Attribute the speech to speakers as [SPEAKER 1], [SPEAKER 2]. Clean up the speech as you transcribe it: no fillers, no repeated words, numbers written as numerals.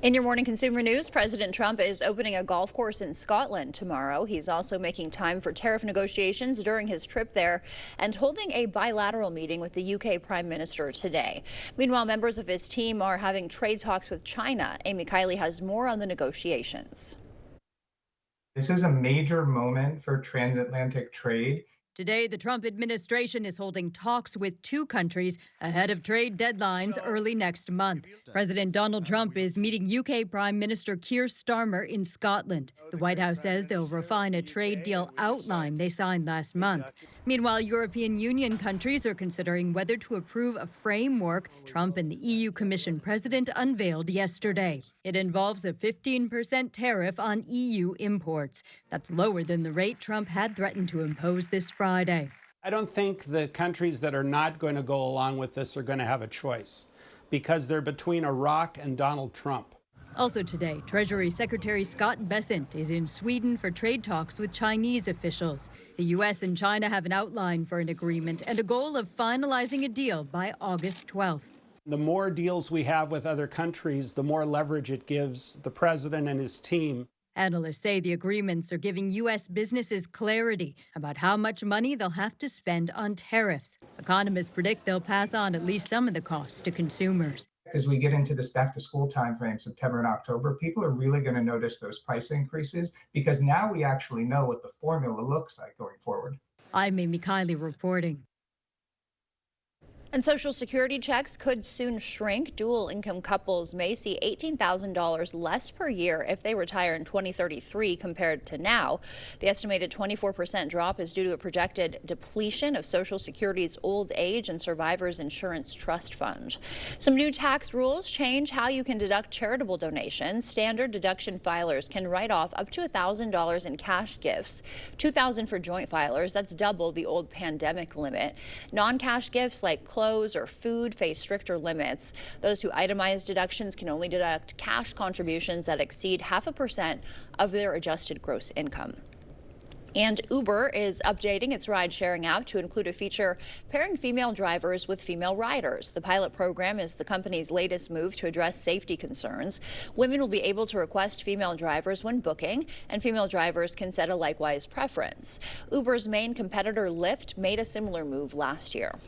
[SPEAKER 1] In your morning consumer news, President Trump is opening a golf course in Scotland tomorrow. He's also making time for tariff negotiations during his trip there and holding a bilateral meeting with the UK Prime Minister today. Meanwhile, members of his team are having trade talks with China. Amy Kiley has more on the negotiations.
[SPEAKER 2] This is a major moment for transatlantic trade.
[SPEAKER 3] Today, the Trump administration is holding talks with two countries ahead of trade deadlines early next month. President Donald Trump is meeting UK Prime Minister Keir Starmer in Scotland. The White House says they'll refine a trade deal outline they signed last month. Meanwhile, European Union countries are considering whether to approve a framework Trump and the EU Commission president unveiled yesterday. It involves a 15% tariff on EU imports. That's lower than the rate Trump had threatened to impose this Friday.
[SPEAKER 4] I don't think the countries that are not going to go along with this are going to have a choice because they're between a rock and Donald Trump.
[SPEAKER 3] Also today, Treasury Secretary Scott Bessent is in Sweden for trade talks with Chinese officials. The U.S. and China have an outline for an agreement and a goal of finalizing a deal by August 12th.
[SPEAKER 4] The more deals we have with other countries, the more leverage it gives the president and his team.
[SPEAKER 3] Analysts say the agreements are giving U.S. businesses clarity about how much money they'll have to spend on tariffs. Economists predict they'll pass on at least some of the costs to consumers.
[SPEAKER 2] As we get into this back to school timeframe, September and October, people are really going to notice those price increases because now we actually know what the formula looks like going forward.
[SPEAKER 3] I'm Amy Kiley reporting.
[SPEAKER 1] And Social Security checks could soon shrink. Dual income couples may see $18,000 less per year if they retire in 2033 compared to now. The estimated 24% drop is due to a projected depletion of Social Security's Old Age and Survivors Insurance Trust Fund. Some new tax rules change how you can deduct charitable donations. Standard deduction filers can write off up to $1,000 in cash gifts, $2,000 for joint filers. That's double the old pandemic limit. Non-cash gifts like clothes or food face stricter limits. Those who itemize deductions can only deduct cash contributions that exceed 0.5% of their adjusted gross income. And Uber is updating its ride-sharing app to include a feature pairing female drivers with female riders. The pilot program is the company's latest move to address safety concerns. Women will be able to request female drivers when booking, and female drivers can set a likewise preference. Uber's main competitor, Lyft, made a similar move last year.